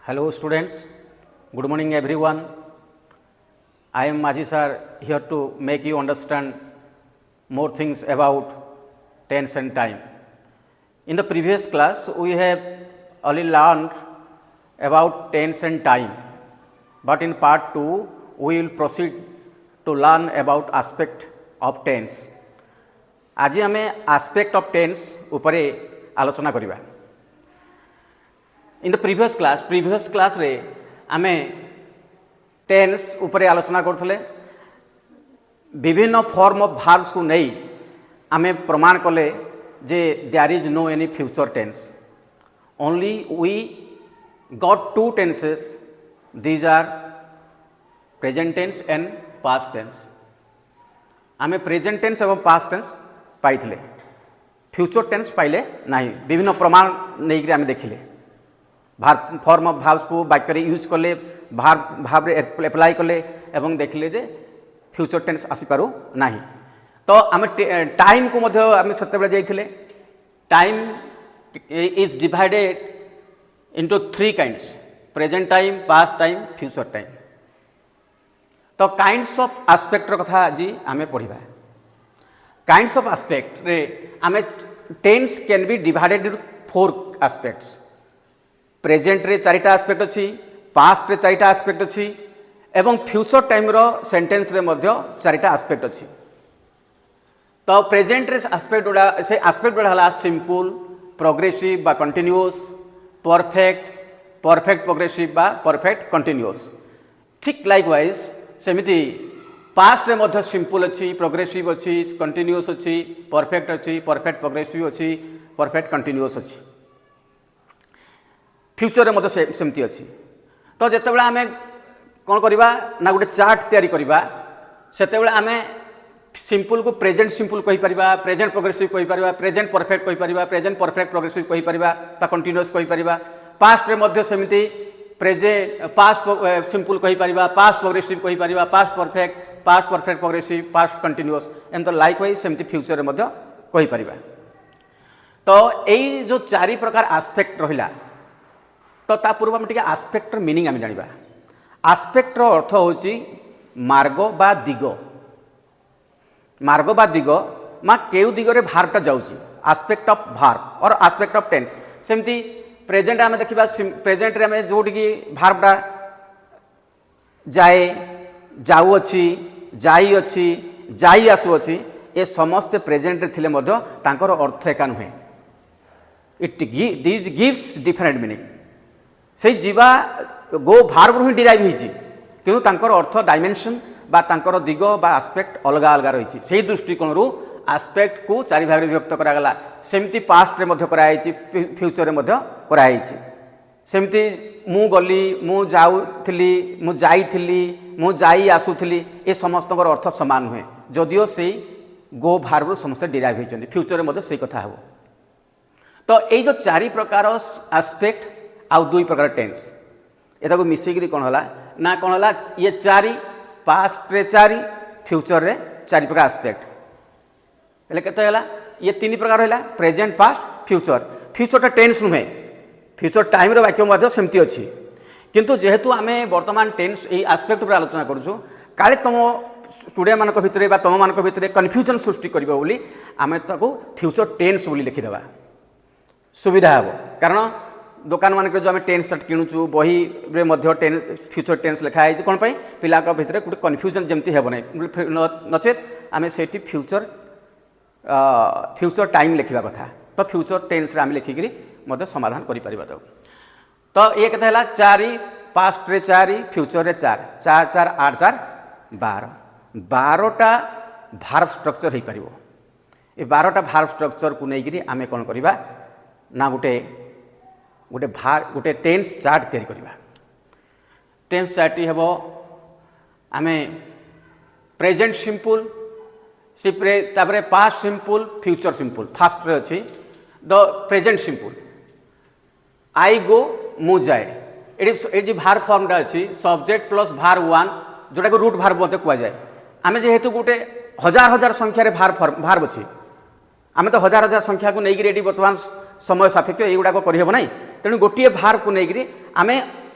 Hello students, good morning everyone. I am Maji sir here to make you understand more things about tense and time. In the previous class we have only learned about tense and time, but in part 2 we will proceed to learn about aspect of tense. आज आमे aspect of tense उपरे आलोचना करिबा. In the previous class रे आमे tense उपरे आलोचना करथले. विभिन्न फॉर्म ऑफ verbs को नहीं आमे प्रमाण कले जे there is no any future tense. Only we got two tenses. These are present tense and past tense. आमे present tense एवं past tense पाइथिले. फ्यूचर टेन्स पाइले नहीं. विभिन्न प्रमाण नहीं आमे देखिले. फॉर्म ऑफ भार्ब्स को वाक्य यूज कले भाव एप्लाई कले एवं देखिले जे फ्यूचर टेन्स आसी पारु नाही. तो आम टाइम को मध्य आम सेते जाइथिले. Time is divided into three kinds: present time, past time, future time. तो काइंड्स ऑफ एस्पेक्ट कथा आज आम पढ़ा. काइंड्स ऑफ एस्पेक्ट रे आम tense can be divided into four aspects. Present रे चारिटा एस्पेक्ट अच्छी, पास्ट रे चारिटा एस्पेक्ट अच्छी एवं फ्यूचर टाइम रो सेंटेंस रे मध्य चारिटा एस्पेक्ट अच्छी. तो प्रेजेंट रे एस्पेक्ट गुड़ा से एस्पेक्ट गुड़ा हला सिंपल, प्रोग्रेसिव बा कंटिन्यूअस, परफेक्ट, परफेक्ट प्रोग्रेसिव बा परफेक्ट कंटिन्यूअस. ठीक लाइकवाइज सेमिति पास्ट रे मध्य सिंपल अच्छी, प्रोग्रेसिव अच्छी, कंटिन्यूअस अच्छी, परफेक्ट अच्छी, परफेक्ट प्रोग्रेसिव अच्छी, परफेक्ट कंटिन्यूअस अच्छी. फ्यूचर में सेमती अच्छी. तो जिते आम कौन करवा ना गोटे चार्ट तैयारी करवा सेते आम सिंपल को प्रेजेंट सिंपल कहीपर, प्रेजेंट प्रोग्रेसिव कहीपर, प्रेजेंट परफेक्ट कहीपर, प्रेजेंट परफेक्ट प्रोग्रेसिव कहीपर, कंटिन्यूअस कहीपर. पास्ट रे सेमती प्रेजेंट पास्ट सिंपल कहीपर, पास्ट प्रोग्रेसिव कहीपर, past perfect progressive, past continuous. एम तो लाइक वाइज सेमती फ्यूचर में कहीपर. तो यही जो चारि प्रकार एस्पेक्ट रहिला. तो ता पूर्व में एस्पेक्टर मीनिंग आम जाना. एस्पेक्टर अर्थ होची मार्ग बा दिग. मार्ग बा दिग मा केउ दिगरे भार्बटा जाउची. एस्पेक्ट ऑफ भार्ब और एस्पेक्ट ऑफ टेंस. सेमती प्रेजेंट आम देखा, प्रेजेंट रे आम जोटिकी भार्बटा जाए, जाऊ अच्छी, जाई अच्छी, जाई आसु अच्छी, ये समस्त प्रेजेंट रे थिले मध्य तांकर अर्थ एका नुहे. This gives different meaning. से जीवा गो भार्ब ही डिराइव होती किंतु तांकर अर्थ डायमेंशन बा तांकर दिग बा एस्पेक्ट अलग अलग रही. से दृष्टिकोण एस्पेक्ट को चारि भाग विभक्त करागला. सेमती पास्ट रे मध्य कराई, फ्यूचर रे मध्य कराई. सेमती मु गली, मु जाउथिली, मु जाइथिली, मु जाई आसुथिली, ए समस्त अर्थ समान हुए जदियो से गो भार्ब समस्त डिराइव होती. फ्यूचर रे मध्य से कथा हो. तो ये जो चारि प्रकार एस्पेक्ट आउ दुई प्रकार टेन्स एटा को मिसेकी कौन होला ना कौन होला ये चारि पास्ट रे चारि, फ्यूचर रे चारि प्रकार एस्पेक्ट. हेले केते होला ये तीन प्रकार होला present, past, future. Future tense नुहे, फ्यूचर टाइम रे वाक्य मध्य सेमती अछि. किंतु जेहेतु आमे वर्तमान टेन्स ए एस्पेक्ट पर आलोचना करूछु काले तुम स्टूडेंट मानक भितरे बा तुम मानक भितरे कन्फ्यूजन सृष्टि करबो बोली आमे ताको फ्यूचर टेन्स बोली लिखि देबा सुविधा हेबो. कारण दुकान मानक जो आम टेन्स सर्ट किणुचु बही रे मध्य टेन्स फ्यूचर टेन्स लिखाई कौन पाई पिला भितर गोटे कन्फ्यूजन जमती हेब ना. नचेत आम से फ्यूचर टाइम लिखा कथा. तो फ्यूचर टेन्स आम लिखिकी समाधान कर. तो ये कथा है चारि, पास्ट रे चारि, फ्यूचर रे चार, चार चार आठ चार 12. 12टा भार्ब स्ट्रक्चर हो पार. ये 12टा भार्ब स्ट्रक्चर को लेकिन आम कौन करवा ना गोटे टेन्स चार्ट तैयारी करवा. टेन्स चार्ट हेब आम प्रेजेंट सिंपल, तापर past simple, future simple. Fast रे अच्छी द प्रेजेंट सिंपल आई गो, मु जाए. ये भार फॉर्मटा अच्छी सब्जेक्ट प्लस भार वन जोटा को रूट भार मत कहुए. आम जेहेतु गोटे हजार हजार संख्यार भार अच्छी आम तो हजार हजार संख्या को लेकिन ये बर्तमान समय सापेक्ष युवाक करहब ना. तेणु गोटे भार को लेकिन आम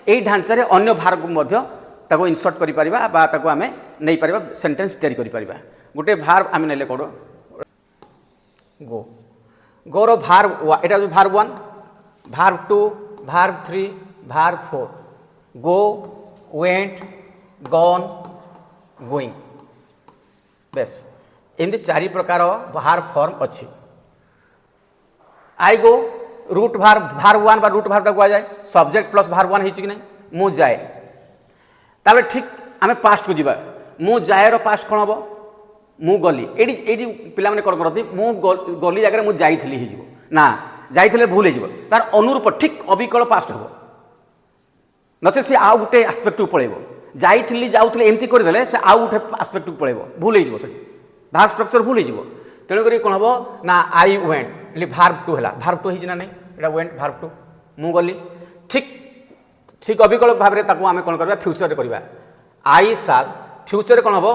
यही ढांचारे अन्य भार्ब को मध्य ताको इनसर्ट करि परिबा बा ताको आमे नै परिबा सेंटेंस तैयारी करि परिबा। गोटे भार्ब आमे नेले कोड गो, गोर भार्ब एटा भार्ब 1, भार्ब 2, भार्ब 3, भार्ब 4, गो, वेंट, गॉन, गोइंग। बेस एमती 4 प्रकार भार्ब फॉर्म अच्छी। आई गो रूट भार्ब 1 बा रूट भार्ब कह जाए सब्जेक्ट प्लस भार्ब 1 कि नहीं मु जाए। तापर ठीक आम पास्ट को जीवा मु जाए रो पास्ट कौन हम मु गली ये पिला माने कौन करती मु गली जगह मु जाइली हो ना जाइले भूल हो तार अनुरूप ठीक अविकल पास्ट हम नचे सी आउ गोटे आस्पेक्ट को पलैब जाइली जाऊे एमती करदे से आउ गोटे आस्पेक्ट को पलैब भूल हो भार्ब स्ट्रक्चर भूल हो तेणुक कौन हम ना आई वेंट भार्ब 2 है भार्ब 2 होना नहीं ये वेंट भार्ब 2 मु गली ठीक ठीक अविकल भाव में आम कौन करवा फ्यूचर करवा आई साल फ्यूचर कौन हम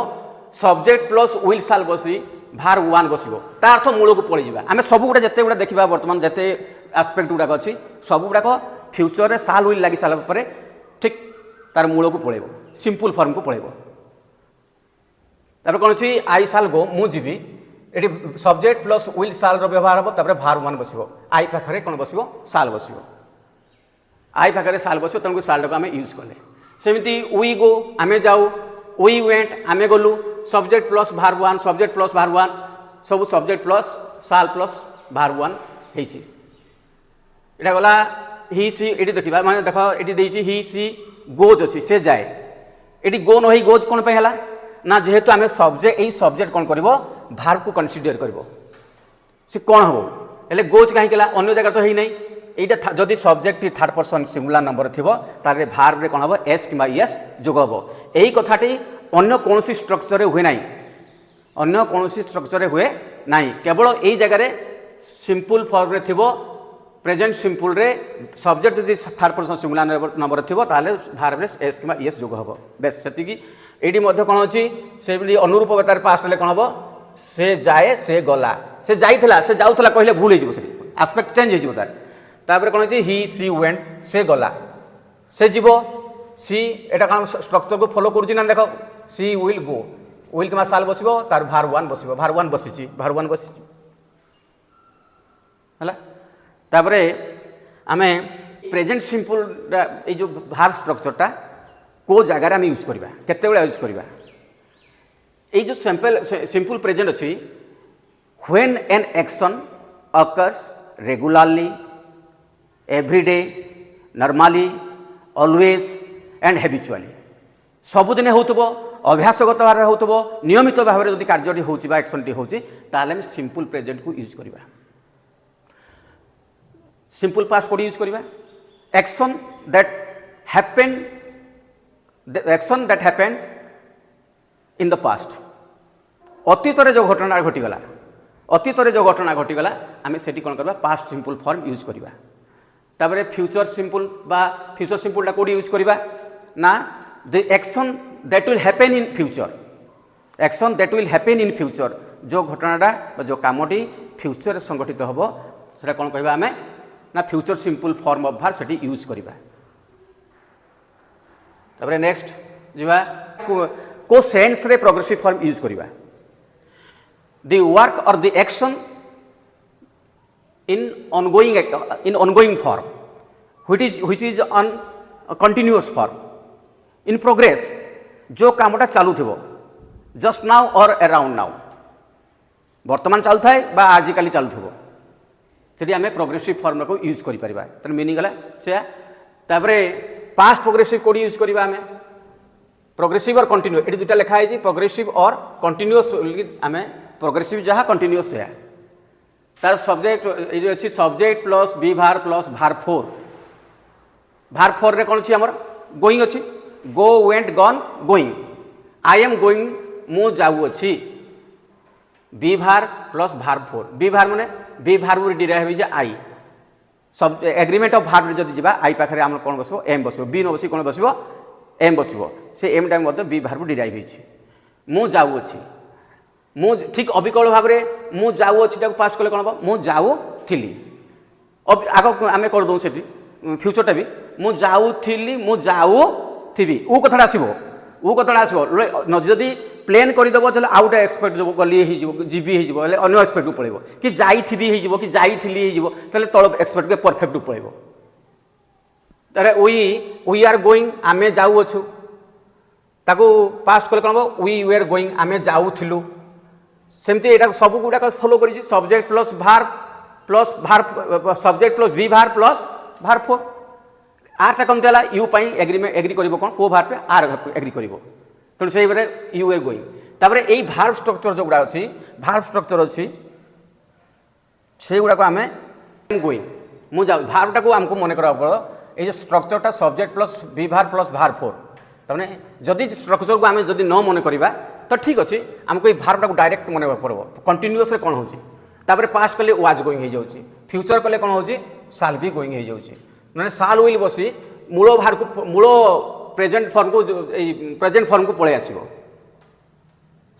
सब्जेक्ट प्लस विल साल बसी भार्ब 1 बस तार अर्थ मूल को पलि आम सब गुड़ा जिते गुड़ा देखा बर्तमान जिते आस्पेक्ट गुड़ाक अच्छी सब गुड़ाक फ्यूचर साल विल लगी सारा पर ठीक तार मूल को पलैब सिंपल फॉर्म को पलैब। तापर कौन अच्छी आई साल गो मु जीवी ये सब्जेक्ट प्लस विल साल व्यवहार हम तापर भार्ब 1 बस आई पाखे कौन बस साल बस आई पाखे साल बस तेणुक साल टाक आम यूज कले सेमती वी गो आम जाऊ वी वेंट आम गलु subject plus verb 1 subject plus verb 1 सब सब्जेक्ट प्लस साल प्लस भार्ब 1 होती इटा गला ही सी ये देखा मैं देख ये ही सी गोज अच्छी से जाए ये गो न गोज कौन पे है ना जेहेतु आम सब्जेक्ट यही सब्जेक्ट कौन कर भार्ब को कनसीडर कर कौन हम हेल्ले गोज कहीं अन्य जगह तो है नहीं यहाँ जदि subject third person singular number थी तारे भार्ब कौन हम एस कि एस जोग हम यही कथाटी अन्य कौन स्ट्रक्चर हुए ना अन्य कौन स्ट्रक्चर हुए ना केवल यही जगह सिंपल फॉर्म थी प्रेजेंट सिंपल रे सब्जेक्ट यदि थर्ड पर्सन सिंगुलर नंबर थी भार्ब एस कि एस जोग हम बेस से ये कौन अच्छी से अनुरूप तार पास्ट कौन हम से जाए से गला से जाइला से जाऊला कहले भूल हो आस्पेक्ट चेंज हो तार कौन अच्छी ही सी वेंट से गला से जीव सी एटा कौन स्ट्रक्चर को फॉलो कर देख सी विल गो विल कि साल बस तार भार्ब 1 बस भार्ब 1 बसी भार्ब 1 बस है आम प्रेजेंट सिंपल ये जो भार्ब स्ट्रक्चरटा को जगार आम यूज करवा केते यूज करवा ये जो सिंपल प्रेजेंट अच्छी when an action occurs regularly everyday normally always and habitually सबुदिन हो अभ्यासगत भाव हो नियमित भाव में कार्य हो एक्शन टी होम सिंपल प्रेजेंट को यूज करवा सिंपल पास्ट को यूज करवा action that happened the action that happened in the past अतीत जो घटना घटीगला अतीत जो घटना घटीगला आम से कौन करवा पास्ट सिंपल फॉर्म यूज करवा तापर फ्यूचर सिंपल बा फ्यूचर सिंपल टा कोडी यूज करवा ना the action that will happen in future action that will happen in future जो घटनाटा जो कामटी फ्यूचर संगठित हम से कौन कहवा आम ना future simple form of verb से यूज करवा। तापर नेक्स्ट जीवा को सेंस रे प्रोग्रेसिव फॉर्म यूज करवा द वर्क और the action in ongoing form which is on continuous form in progress जो कामटा चालू थी जस्ट नाउ और अराउंड नाउ वर्तमान चलू थाए बा आजिकल चालू थी आम प्रोग्रेसिव फॉर्म को यूज कर मीनिंग गला से पास्ट प्रोग्रेसिव कोड यूज करवा आम प्रोग्रेसिव और कंटिन्यू ये दुटा लिखाई प्रोग्रेसिव और कंटिन्यूअस आम प्रोग्रेसिव जहाँ कंटिन्यूअस से तार सब्जेक्ट ये अच्छी subject plus be verb plus verb 4 रे कौन अच्छी आमर गोइंग अच्छी go went gone going I am going मु जाऊ अच्छी be verb plus verb 4 be verb माने बी भार्ब डिराइव हो आई सब एग्रीमेंट ऑफ भार्ब जब जावा आई पाखे आम कौन बस एम बस बी न बस कौन बस एम बस से एम टाइम बी भार्ब डिराइव हो जाऊ अच्छी मु ठीक अविकल भाव में मु जाऊ अच्छी पास्ट कले कौन हम मु जाऊ थी आग आम करदे फ्यूचरटा भी मु जाऊथिली मु जाऊथिबी उ कथाटा आसीबो उ कथाटा आसीबो जदि प्लेन करदेव ताले आउट एक्सपेक्ट जो गली हो जीबी हो अन्य एक्सपेक्ट को पड़ेबो कि जाइथिबी हो कि जाइथिली हो ताले तळ एक्सपेक्ट के परफेक्ट को पड़ेबो तारे वी आर गोइंग आमे जाऊ अछु ताको पास्ट कले कोन वी वेर गोइंग आमे जाऊथिलु सेमती एटा सब गुडा फॉलो करी subject plus verb subject plus be verb plus verb four आरटा कम देला यू पाई एग्रीमेंट एग्री करिवो कोन को भार्ब पे आर एग्री करिवो तेणु से यू वेर गोइंग तापर यही भार्ब स्ट्रक्चर जो गुड़ा अच्छी भार्ब स्ट्रक्चर अच्छी से गुड़ाक आम गोइंग मु जा भार्बटा को आमको मन करा पड़ो ये जो स्ट्रक्चरटा subject plus be verb plus verb four तमें जदि स्ट्रक्चर को आम जदि न मन करवा तो ठीक अच्छे आमको ये भार्बटा को डायरेक्ट मन पड़ो कंटिन्यूअस कौन होपर पास्ट कले वाज गोइंग हो फ्यूचर कले कौन हो साल भी गोइंग हो मैंने साल विल बसी मूल भार को मूल प्रेजेंट फॉर्म को प्रेजेंट फॉर्म को पलि आसो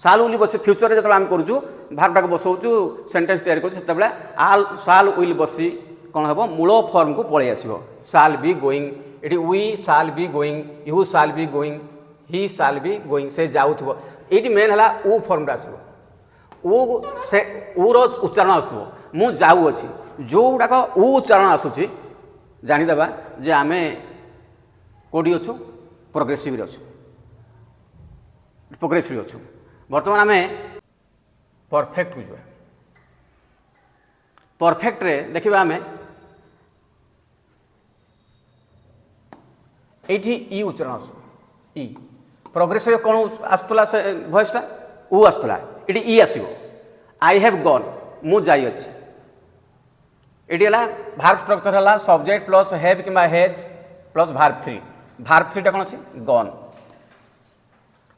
साल विल बसी फ्यूचर जो आम करूँ भार्बटा को बसाऊँ सेंटेंस तैयारी करें आल साल विल बसी कौन हम मूल फॉर्म को पलि आसो साल बी गोइंग ये वी साल बी गोइंग यू साल बी गोइंग ही साल बी गोइंग से जाऊँ ये मेन है ऊ फॉर्मटा आसो ऊ से ऊर उच्चारण आसो मु जाऊ अच्छी जो गुड़ाक ऊ उच्चारण आसूँ जानीदे जे आम कौटी अच्छु प्रोग्रेसिव अच्छु प्रोग्रेसिव अच्छु बर्तमान आम परफेक्ट को परफेक्ट रे देखिए आम ये ई उच्चारण आसु ई प्रोग्रेसिव कौन आसला से भॉइसटा ऊ आसला ये ई आसो आई हैव गॉन मु जाई अच्छी ये भार्ब स्ट्रक्चर है सब्जेक्ट प्लस हैव कि has plus verb three verb three कौन अच्छी गन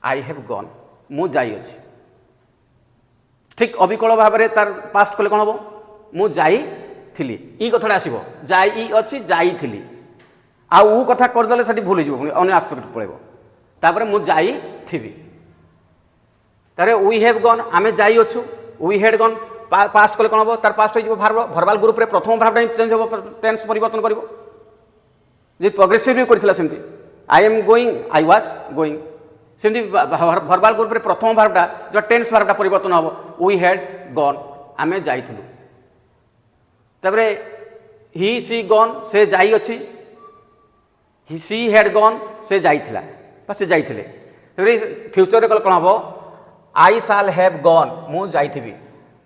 आई हैव गन मु जाई अच्छी ठीक अविकल भाव में तार पास्ट कले कौन हम मु जाई थी ई कथाटा आसो जाई अच्छी जाई थी आउ कथा करदे से भूल अन्य आस्पेक्ट पड़ेबो तापर मु जाई थी तारे वी हैव गन आमे जाई अच्छु वी हैड गन पास्ट कले कौन हम तार पास्ट हो भर्बाल ग्रुप रे प्रथम भार्बटा चेंज हो टेंस परिवर्तन कर प्रोग्रेसिव करथिला सेमती आई am going I was going सेमती भर्बाल ग्रुप रे प्रथम भार्बटा जो टेंस भार्बटा परिवर्तन हम वी हैड गन आमे जाइथिलु तापरे ही सी गन से जाई अछि ही सी हैड गन से जाइथिला बा से जाइथिले तापरे फ्यूचर रे कल कोन हम आई शाल हैव गन मु जाइथिबी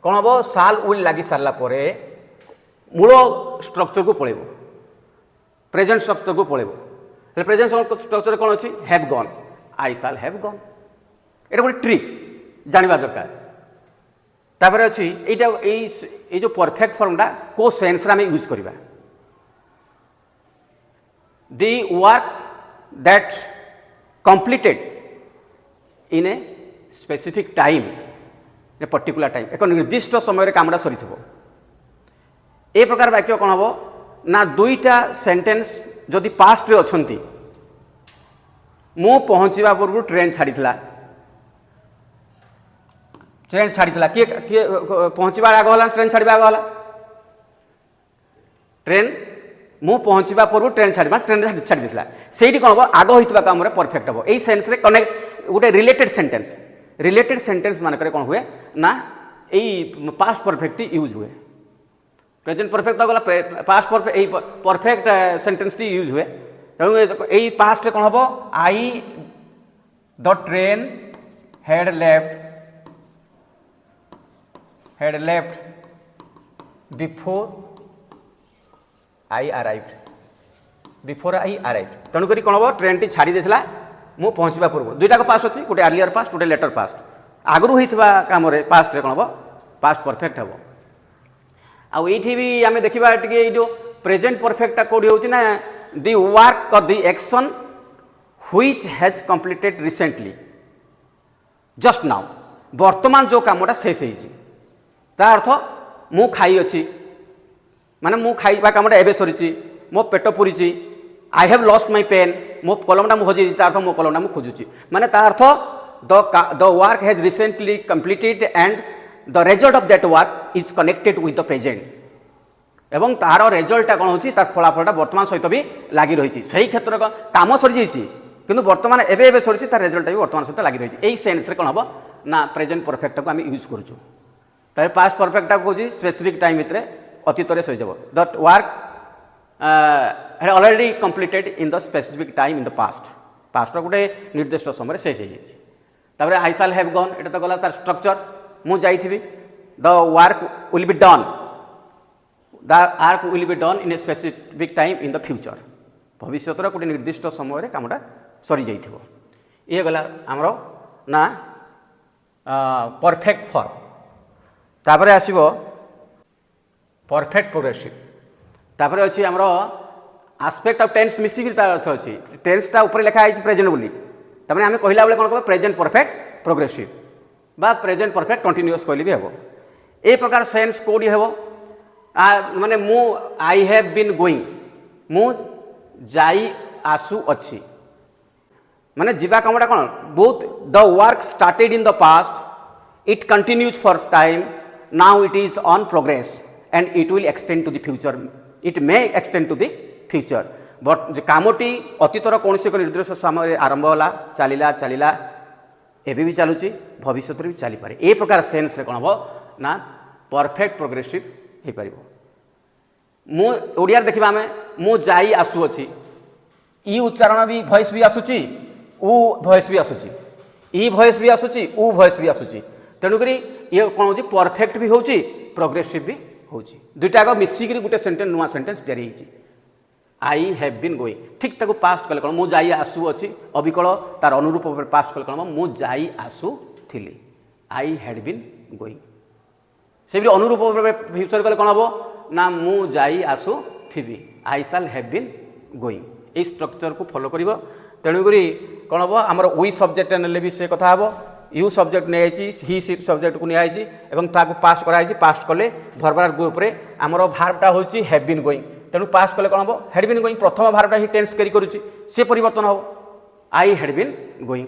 कौन हम साल विल लगी सारा मूल स्ट्रक्चर को पलैब प्रेजेंट स्ट्रक्चर को पलैब प्रेजेंट स्ट्रक्चर कौन अच्छी have gun I shall have gun ये गोटे ट्रिक जानवा दरकार तापर अच्छी ये जो परफेक्ट फॉर्मटा को सेंस रे यूज करवा the work that completed in a specific time a particular time एक निर्दिष्ट समय कामटा सरी ए प्रकार वाक्य कौन हम ना दुईटा सेंटेंस जदि पास्ट रे अछंती मु पहुँचवा पूर्व ट्रेन छाड़ीला किए किए पहुँचवा आग है ट्रेन छाड़ा आग है ट्रेन मु पहुँचवा पूर्व ट्रेन छाड़ा ट्रेन छाड़ी देता से कौन हम आग होता काम परफेक्ट हम यही सेन्स कनेक्ट गोटे रिलेटेड सेंटेंस मानक कौन हुए ना यही पास्ट परफेक्ट यूज हुए प्रेजेंट परफेक्ट गला पास्ट परफेक्ट सेंटेंस टी यूज हुए तेणु यही पास्ट कौन हम I the train had left before I arrived तेणुक कौन हम ट्रेन टी छाड़ी देता मु पहुँचवा पूर्व दुईटा पास्ट अच्छी गोटे अर्लियर पास्ट गोटे लेटर पास्ट आगु होता कम पास्ट रे कौन हम पास्ट परफेक्ट हम आईटी भी आम देखा टे जो प्रेजेंट परफेक्टा कौटी हो दि वर्क और the action which has completed recently just now वर्तमान जो कामटा शेष होता अर्थ मु खाई अच्छी माने मु खाइबा कामटा एबे सरी मो पेट पूरी I have lost my pen मो कलमटा मु हजि अर्थ मो कलमटा मु खोजुची माने ता earth the work has recently completed and the result of that work is connected with the present एवं तार रेजल्टा कौन होची तार फलाफलटा वर्तमान सहित भी लगी रही से क्षेत्र काम सरी किंतु वर्तमान एवं सरी तार रेजल्टा भी वर्तमान सहित लगी रही यही सेन्स हम ना प्रेजेंट परफेक्ट को आम यूज करूँ तार पास्ट परफेक्टा कौन स्पेसिफिक टाइम भितर अतीत सरीযাব that work already completed in the specific time in the past गोटे निर्दिष्ट समय शेष हो आई शैल हैव गॉन एटा तो गला तार स्ट्रक्चर मु जाइथिबी the work will be done the work will be done in a specific time in the future भविष्य गोटे निर्दिष्ट समय कामटा सरी जाइथिबो ये गला हमरो ना परफेक्ट फॉर्म तापर आसीबो परफेक्ट प्रोग्रेसिव तापर अच्छी आमर आस्पेक्ट ऑफ टेंस मिसिक अच्छी टेंसटा ऊपर लिखा है प्रेजेंट बोली तमें आम कहला बेले कौन कह प्रेजेंट परफेक्ट प्रोग्रेसिव बा प्रेजेंट परफेक्ट कंटिन्यूअस कहले भी हे ए प्रकार सेन्स कोडी हे माने मु आई हैव बीन गोइंग मु जाई आसु अच्छी माने जीवा कामटा कौन both the work started in the past it continues for time now it is on progress and it will extend to the future it may extend to the future but कामटी अतीतर कौन से निर्दिष्ट समय आरंभ होला चलिला चलिला एबे भी चलुची भविष्य भी चली पारे ए प्रकार सेन्स रे कौन हम ना परफेक्ट प्रोग्रेसिव हो पार मु ओडिया देखा आम मु जाई आसु अच्छी ई उच्चारण भी भॉइस भी आसुची उ भॉइस भी आसुची ई भॉइस भी आसुची उ भॉइस भी आसुची तेणुक ये कौन हो परफेक्ट भी होची प्रोग्रेसिव भी होची दुईटा आग मिसिक गोटे सेंटेंस नुआ सेंटेंस तैयारी होची आई हैव बीन गोइंग ठीक ताको पास्ट कले कौन मु जाई आसु अच्छी अविकल तार अनुरूप पास्ट कले कौन मु जाई आसु थिली आई हैड बीन गोइंग से भी अनुरूप फ्यूचर कले कौन हम ना मु जाई आसु थी आई शैल हैव बीन गोइंग ये स्ट्रक्चर को फॉलो कर तेणुक कौन हम आमर वी सब्जेक्ट ने भी से कथा हम यू सब्जेक्ट नहीं ही सब्जेक्ट को नहीं पास्ट कराई पास्ट कले भरबार ग्रुप रे आमर भार्बटा हूँ हैव बीन गोइंग तेणु पास्ट कले कौन हम हैड बीन गोइंग प्रथम भार्बटा ही टेंस कैरी करुच्ची से परिवर्तन हम आई हैड बीन गोइंग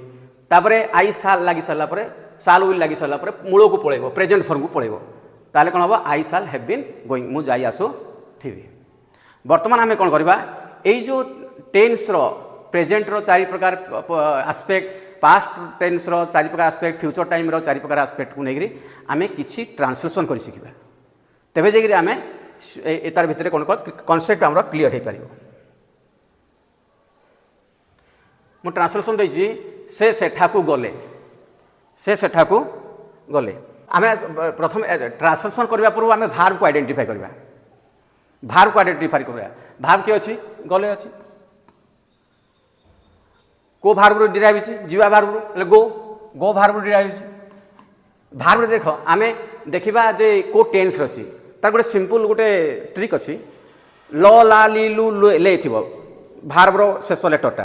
तापर आई शैल लगी सारापर शैल विल लगी सारापर मूल को पलैब प्रेजेंट फॉर्म को पलैब ताले कौन हम आई शैल हैव बीन गोइंग मु जाई आसु थी बर्तमान आम कौन करवा यही जो टेन्स प्रेजेंट चारि प्रकार आस्पेक्ट पास्ट टेन्स चारि प्रकार आस्पेक्ट फ्यूचर टाइम चारि प्रकार आस्पेक्ट को लेकर आम कि ट्रांसलेशन कर शिखा तेज जाकि आम तार भितर कौन कनसेप्ट आम क्लीयर हो पार मु ट्रांसलेशन देछि से सेठाकू गले से सेठाकू गले आम प्रथम ट्रांसलेशन करने पूर्व आम भार्ब को आइडेंटिफाई करवा भार्ब को आइडेंटिफाई करवा भार्ब किए अच्छी गले अच्छी को भार्ब डिराइव जीवा भार्ब गो गो भार्ब डिराइव भार्ब देख आम देखा जे को टेन्स अच्छी तार गोटे सिंपल गोटे ट्रिक अच्छी ल ला ली लु ले थी भार्बर शेष लेटरटा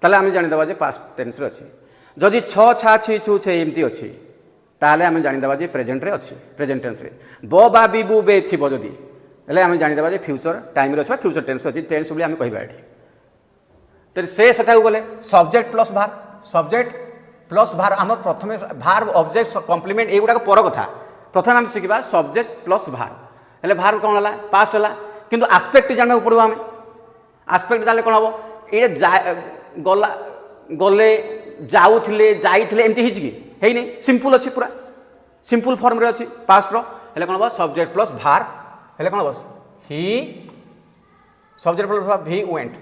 ताले आम जानीदे जे पास्ट टेन्स अच्छी जदि छ छा छी छु छे एमती अच्छी ताले आम जानीदे जे प्रेजेंट रे अच्छी प्रेजेंट टेन्स रे ब बा बी बु बे थी जदि हेले आम जानीदे जे फ्यूचर टाइम रे अच्छी फ्यूचर टेन्स अच्छी टेन्स बोली आम कहबा एठी तो से सेटाକୁ गले सब्जेक्ट प्लस भार सब्जेक्ट प्लस भार आम प्रथम भार ऑब्जेक्ट कम्प्लीमेंट ये गुड़ाक पर कथा प्रथम आम शिखा सब्जेक्ट प्लस भार हेले भार कौन है पास्ट है किंतु आस्पेक्ट जानक पड़ो आम आस्पेक्ट जाने कौन हम ये गला गले जाऊले जाइए एमती है नहीं सिंपल अच्छी पूरा सिंपल फॉर्म रे अच्छी पास्ट रे कौन हम सब्जेक्ट प्लस भार हेले कौन हम he subject plus he went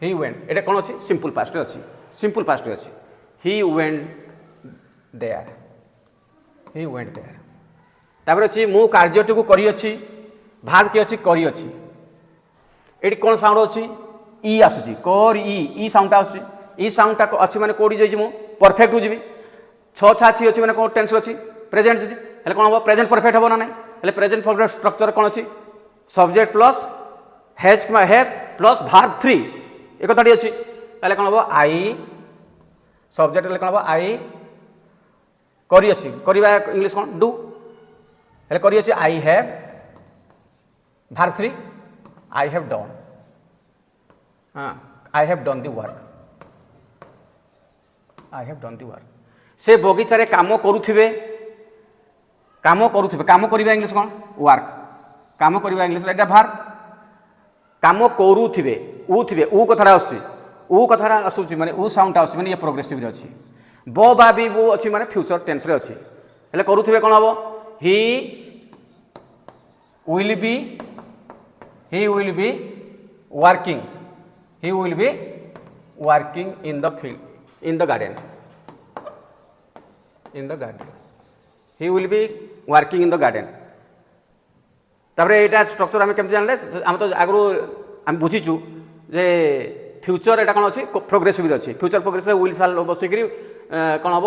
he went एटा कौन अच्छी सिंपल पास्ट अच्छी सिंपल पास्ट अच्छी he went there he went there तापर अच्छी मु कार्यटी को करी अच्छी भाग की अच्छी करी अच्छी एटी कौन साउंड अच्छी ई आसूची कर ई साउंडटा आसूची ई साउंडटा अच्छी माने कोडी जाइछि मु परफेक्ट हो जिवि छ छाछि अच्छी माने कोन टेंस अच्छी प्रेजेंट अछि हेले कोन हो प्रेजेंट परफेक्ट हो ना नै हेले प्रेजेंट परफेक्ट स्ट्रक्चर कोन अच्छी subject plus has keema have plus verb 3 एक कथाटी अच्छी ताले कोन हो आई सब्जेक्ट ले कोन हो आई करी अच्छी करिबा इंग्लिश कोन डू हेले करी अच्छी I have verb 3 I have done हाँ I have done the work I have done the work से बगीचारे काम करुथिबे काम करिबा इंग्लिश कोन वर्क काम करवा इंग्लिश एटा भार काम करूथिबे उ थिबे उ कथारा आसुची उ कथारा आसुची माने उ साउंड आसुची माने ये प्रोग्रेसिव रे अछि ब बा बी वो अछि माने फ्यूचर टेंस रे अछि हेले करूथिबे कोन हबो ही will be working in the field in the garden he will be working in the garden तापर एटा स्ट्रक्चर आम केमती जानले आम तो आगु आम बुझीचु जे फ्यूचर एटा कौन अच्छी प्रोग्रेसिव अच्छी फ्यूचर प्रोग्रेसिव विल साल बसिक कौन हम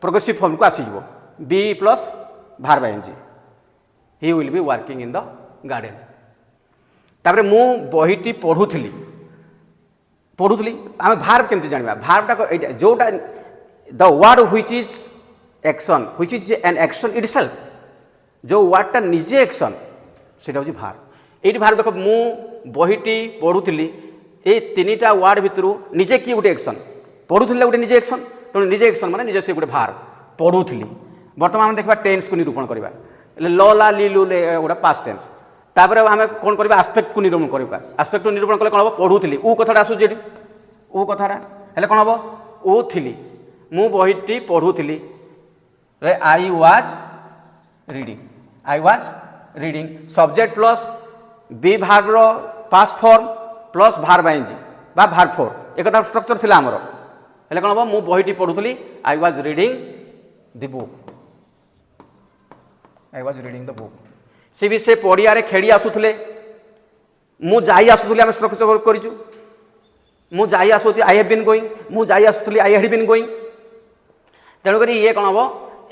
प्रोग्रेसिव फॉर्म को आसीज बी प्लस भार बाय एनजी he will be working in the garden तापर मु बहीटी पढ़ुली आम भार्ब केमती जानिबा भार्बटा जोटा the word which is action which is an action itself जो वर्डटा निजे एक्शन से भार ये भार देख मु बहीटी पढ़ुली ये तीन टा वर्ड भितर निजे किए गोटे एक्शन पढ़ुले गोटे निजे एक्शन तेणु निजे एक्शन माने निजे से गोटे भार पढ़ुली बर्तमान देखा टेन्स को निरूपण करवा ल ला ली लु गोटा पास्ट टेन्स तापर आम कौन करवा आस्पेक्ट को निरूपण करवा आस्पेक्ट को निरूपण कले कौन हम पढ़ुली उ कथाटा आसूँ उ कथाटा हेल्ले कौन हम उ थी मु बहीटी पढ़ुली I was reading subject plus be भार्बर पास्ट फॉर्म प्लस भार बाय एनजी बा भार फोर एक स्ट्रक्चर थिला हमर हेले कौन हम मु बहीटी पढ़ुली I was reading the book सी भी से पड़िया रे खेली आसुले मु जाई आसुली आम स्ट्रक्चर करिचु मु जाई आसुची आई हैव बीन गोइंग मु जाई Asuli I had been going तेणुक ये कौन हम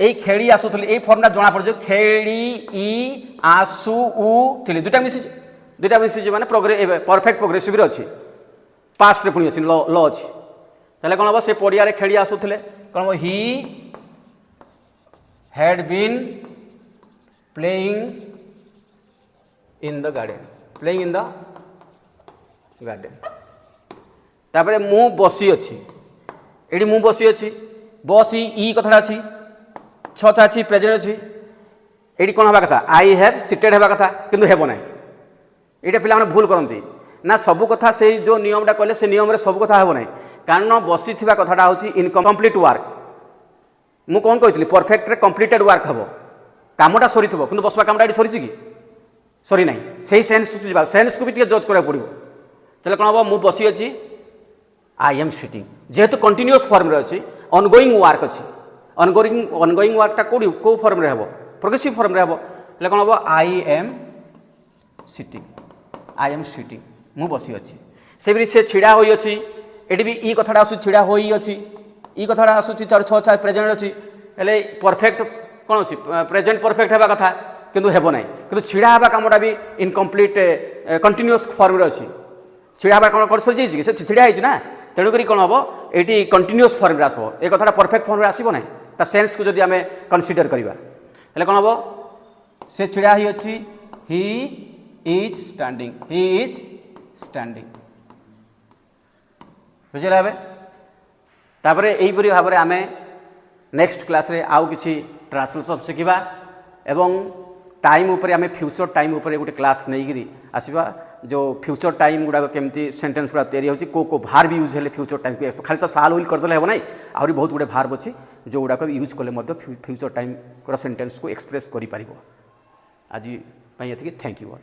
यही खेली आसुली यही फर्मटा जना पड़े खेली इ आसु उ थी दुटा मिसी माने परफेक्ट प्रोग्रेसिव अच्छी पास्ट रे पुणी अच्छी ल अच्छी तेल कौन हम से पड़िया रे खेली आसुले कौन हम he had been playing in the garden तापर मु बसी अच्छी ये मु बसी अच्छी बसी इ कथाटा अच्छी छता अच्छी प्रेजेंट अच्छी ये कौन हवा कथा आई हैव सिटेड हवा कथा किंतु हेब ना ये पिला भूल करती ना सबू कथा से जो नियमटा कहले से नियम रे सब कथा हेब ना कारण बसी कथाटा हूँ इनकम्प्लीट वर्क मु कौन कही परफेक्ट कम्प्लीटेड वर्क हम कामटा सरी थो कि बसवा कामटा ये सरी कि सरी ना से सेन्स को भी जज करा पड़ो तेल कौन हम मु बसी अच्छी आई एम सिटिंग जेहेतु कंटिन्यूअस फॉर्म रे अच्छी ऑनगोइंग वर्क अच्छी ऑनगोइंग वर्कटा कौड़ी कौ फॉर्म रे हम प्रोग्रेसिव फॉर्म रे हम हेल्ले कौन हम आई एम सिटिंग मु बसी अच्छी से भी से छिड़ा होई अच्छी ये भी इ कथाटा आसु छिड़ा होई अच्छी इ कथाटा आसूँ तार छः प्रेजेंट अच्छी हेल्ले परफेक्ट कौन अच्छी प्रेजेंट परफेक्ट हवा कथा किंतु हेब ना कि छिड़ा हवा कामटा भी इनकम्प्लीट कंटिन्यूअस फॉर्म रे अच्छी छिड़ा हवा कौन सरी जाइए से छिड़ा होना तेणुक कौन हम ये कंटिन्यूअस फॉर्म रे आसो ए कथाटा परफेक्ट फॉर्म रे आसब ना ता सेंस को जदि आम कनसीडर करवा हेल्ले कौन हम से छिड़ा ही अच्छी ही इज स्टैंडिंग बुझे तापर यहीपरी भाव में आम नेक्स्ट क्लास रे आउ किसी ट्रांसलेशन शिखा एवं टाइम उपरे आम फ्यूचर टाइम उपरे गोटे क्लास नहीं आसवा जो फ्यूचर टाइम गुड़ाक केमती सेंटेंस गुड़ा तैयारी होची को भार भी यूज हेले फ्यूचर टाइम को खाली तो साल विल करदे हेब ना आहरी बहुत गुड़े भार्ब अच्छी जो गुड़ाक यूज कले फ्यूचर टाइम सेंटेंस को एक्सप्रेस कर आज थैंक यू ऑल।